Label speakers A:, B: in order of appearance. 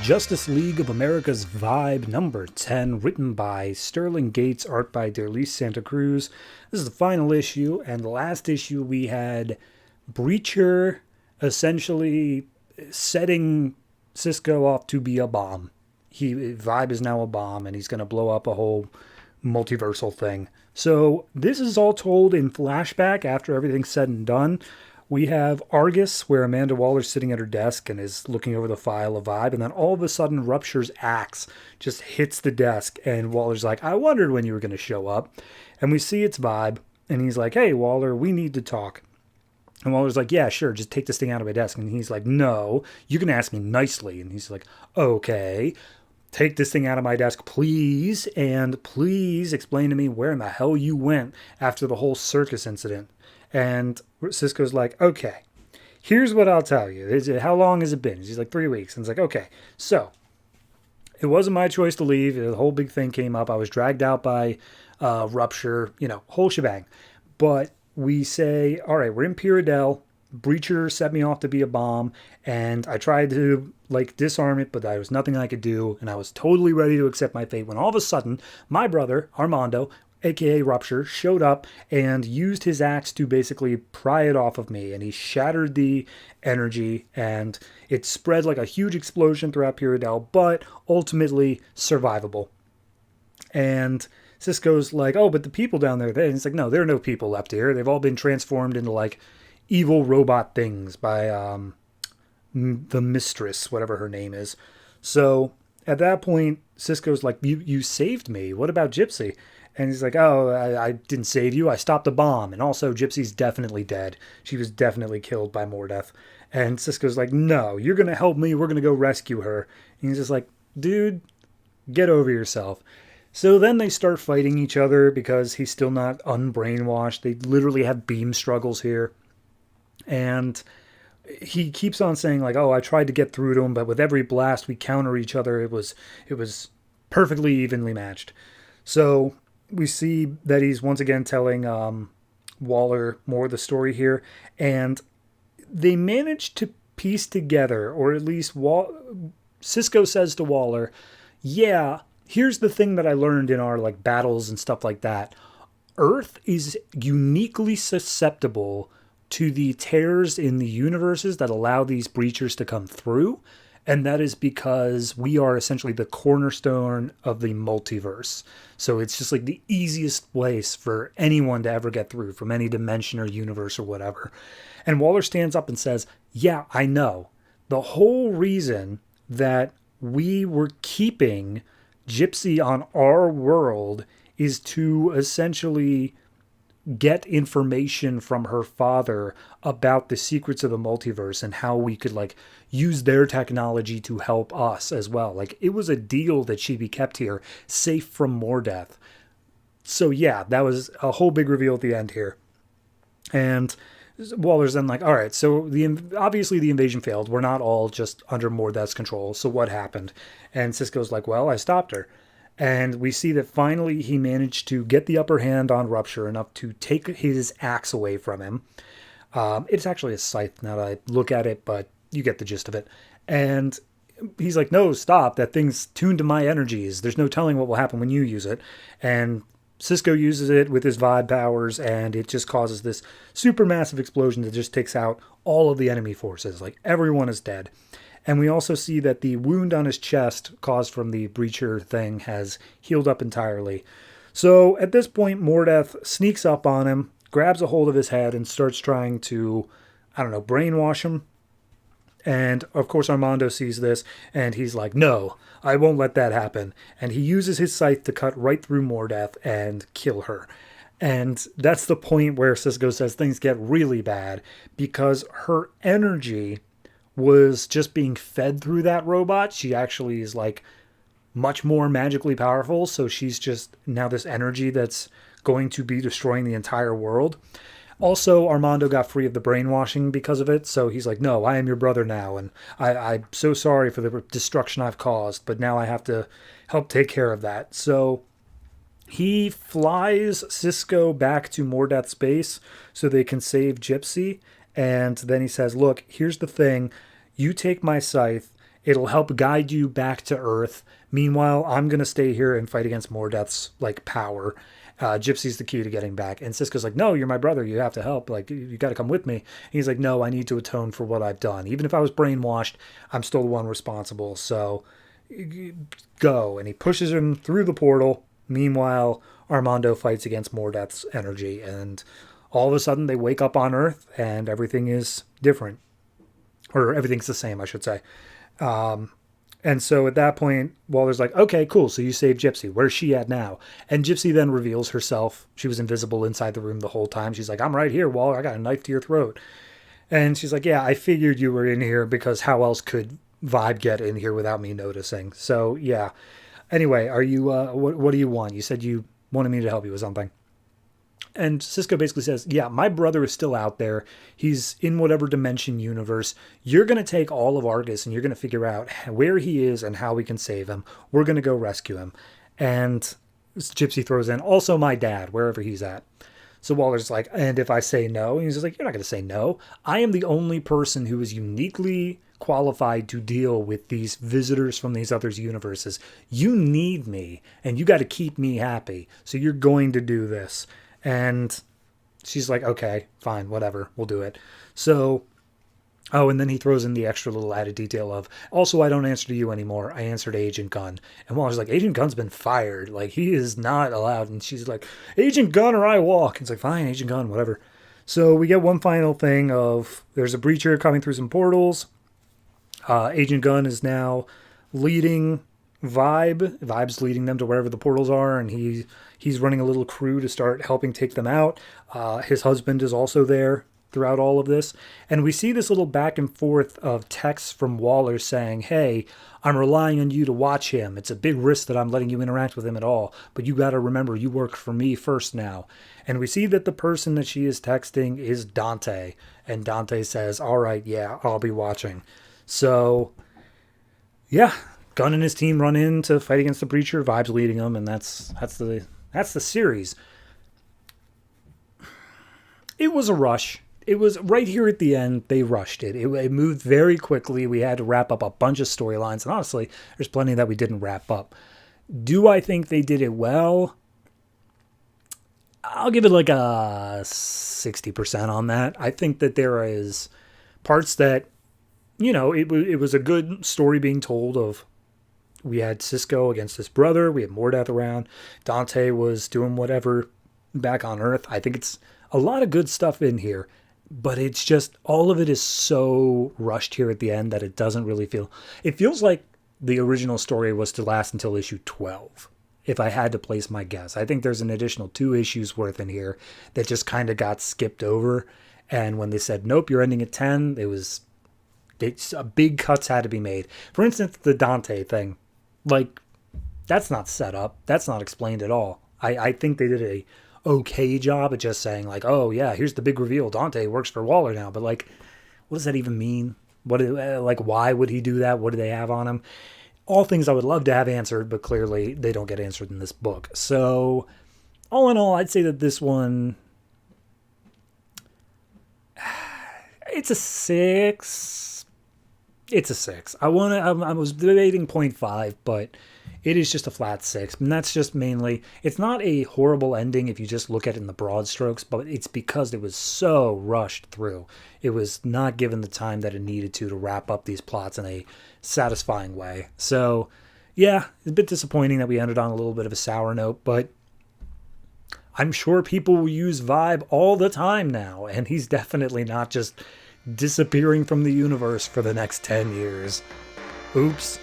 A: Justice League of America's Vibe number 10, written by Sterling Gates, art by Derlis Santa Cruz. This is the final issue, and the last issue we had Breacher essentially setting Cisco off to be a bomb. Vibe is now a bomb, and he's going to blow up a whole multiversal thing. So this is all told in flashback after everything's said and done. We have Argus, where Amanda Waller's sitting at her desk and is looking over the file of Vibe, and then all of a sudden Rupture's axe just hits the desk, and Waller's like, I wondered when you were going to show up. And we see it's Vibe, and he's like, hey, Waller, we need to talk. And Waller's like, yeah, sure, just take this thing out of my desk. And he's like, no, you can ask me nicely. And he's like, okay, take this thing out of my desk, please, and please explain to me where in the hell you went after the whole circus incident. And Cisco's like, okay, here's what I'll tell you. How long has it been? He's like, 3 weeks. And it's like, okay, so it wasn't my choice to leave. The whole big thing came up. I was dragged out by Rupture, whole shebang. But we say, all right, we're in Pyradel. Breacher set me off to be a bomb, and I tried to disarm it, but there was nothing I could do, and I was totally ready to accept my fate when all of a sudden my brother Armando, aka Rupture, showed up and used his axe to basically pry it off of me, and he shattered the energy, and it spread like a huge explosion throughout Pyradel, but ultimately survivable. And Cisco's like, oh, but the people down there, and it's like, no, there are no people left here. They've all been transformed into evil robot things by the mistress, whatever her name is. So at that point, Cisco's like, you saved me. What about Gypsy? And he's like, oh, I didn't save you. I stopped a bomb. And also, Gypsy's definitely dead. She was definitely killed by Mordeth. And Cisco's like, no, you're going to help me. We're going to go rescue her. And he's just like, dude, get over yourself. So then they start fighting each other because he's still not unbrainwashed. They literally have beam struggles here. And he keeps on saying oh, I tried to get through to him, but with every blast we counter each other. It was perfectly evenly matched. So we see that he's once again telling Waller more of the story here, and they manage to piece together, or at least Cisco says to Waller, yeah, here's the thing that I learned in our battles and stuff like that. Earth is uniquely susceptible to the tears in the universes that allow these breachers to come through. And that is because we are essentially the cornerstone of the multiverse. So it's just the easiest place for anyone to ever get through from any dimension or universe or whatever. And Waller stands up and says, yeah, I know. The whole reason that we were keeping Gypsy on our world is to essentially get information from her father about the secrets of the multiverse and how we could use their technology to help us as well. It was a deal that she'd be kept here safe from more death. So yeah, that was a whole big reveal at the end here. And Waller's then all right, so obviously the invasion failed. We're not all just under Mordeth's control. So what happened? And Cisco's well, I stopped her. And we see that finally he managed to get the upper hand on Rupture enough to take his axe away from him. It's actually a scythe now that I look at it, but you get the gist of it. And he's like, no, stop. That thing's tuned to my energies. There's no telling what will happen when you use it. And Cisco uses it with his vibe powers, and it just causes this supermassive explosion that just takes out all of the enemy forces. Everyone is dead. And we also see that the wound on his chest caused from the breacher thing has healed up entirely. So at this point, Mordeth sneaks up on him, grabs a hold of his head, and starts trying to, brainwash him. And of course, Armando sees this, and he's like, no, I won't let that happen. And he uses his scythe to cut right through Mordeth and kill her. And that's the point where Cisco says things get really bad, because her energy was just being fed through that robot. She actually is much more magically powerful. So she's just now this energy that's going to be destroying the entire world. Also, Armando got free of the brainwashing because of it. So he's like, no, I am your brother now. And I'm so sorry for the destruction I've caused, but now I have to help take care of that. So he flies Cisco back to Mordeth's base so they can save Gypsy. And then he says, look, here's the thing. You take my scythe It'll help guide you back to Earth. Meanwhile, I'm going to stay here and fight against Mordeth's, like, power. Gypsy's the key to getting back. And Cisco's like, no, you're my brother. You have to help. Like, you got to come with me. And he's like, no, I need to atone for what I've done. Even if I was brainwashed, I'm still the one responsible. So go. And he pushes him through the portal. Meanwhile, Armando fights against Mordeth's energy. And all of a sudden, they wake up on Earth and everything is different. Or everything's the same, I should say. And so at that point, Waller's like, okay, cool. So you saved Gypsy. Where's she at now? And Gypsy then reveals herself. She was invisible inside the room the whole time. She's like, I'm right here, Waller. I got a knife to your throat. And she's like, yeah, I figured you were in here because how else could Vibe get in here without me noticing? So, yeah. Anyway, are you, what do you want? You said you wanted me to help you with something. And Cisco basically says, yeah, my brother is still out there. He's in whatever dimension universe. You're going to take all of Argus and you're going to figure out where he is and how we can save him. We're going to go rescue him. And Gypsy throws in, also my dad, wherever he's at. So Waller's like, and if I say no? And he's just like, you're not going to say no. I am the only person who is uniquely qualified to deal with these visitors from these other universes. You need me and you got to keep me happy. So you're going to do this. And she's like, okay, fine, whatever, we'll do it. So, oh, and then he throws in the extra little added detail of, also, I don't answer to you anymore. I answer to Agent Gunn. And Waller's like, Agent Gunn's been fired. Like, he is not allowed. And she's like, Agent Gunn or I walk. And it's like, fine, Agent Gunn, whatever. So we get one final thing of, there's a breacher coming through some portals. Agent Gunn is now leading Vibe. Vibe's leading them to wherever the portals are, and he's running a little crew to start helping take them out. His husband is also there throughout all of this. And we see this little back and forth of texts from Waller saying, hey, I'm relying on you to watch him. It's a big risk that I'm letting you interact with him at all, but you got to remember you work for me first now. And we see that the person that she is texting is Dante. And Dante says, all right, yeah, I'll be watching. So, yeah. Gunn and his team run in to fight against the Breacher. Vibe's leading them, and that's the series. It was a rush. It was right here at the end. They rushed it. It moved very quickly. We had to wrap up a bunch of storylines, and honestly, there's plenty that we didn't wrap up. Do I think they did it well? I'll give it like a 60% on that. I think that there is parts that, you know, it was a good story being told of. We had Cisco against his brother. We had Mordeth around. Dante was doing whatever back on Earth. I think it's a lot of good stuff in here. But it's just, all of it is so rushed here at the end that it doesn't really feel... It feels like the original story was to last until issue 12, if I had to place my guess. I think there's an additional 2 issues worth in here that just kind of got skipped over. And when they said, nope, you're ending at 10, big cuts had to be made. For instance, the Dante thing. Like, that's not set up. That's not explained at all. I think they did a okay job at just saying, like, oh, yeah, here's the big reveal. Dante works for Waller now. But, like, what does that even mean? Why would he do that? What do they have on him? All things I would love to have answered, but clearly they don't get answered in this book. So, all in all, I'd say that this one... It's a 6... It's a 6. I was debating 0.5, but it is just a flat 6. And that's just mainly, it's not a horrible ending if you just look at it in the broad strokes, but it's because it was so rushed through. It was not given the time that it needed to wrap up these plots in a satisfying way. So, yeah, it's a bit disappointing that we ended on a little bit of a sour note, but I'm sure people will use Vibe all the time now, and he's definitely not just disappearing from the universe for the next 10 years. Oops.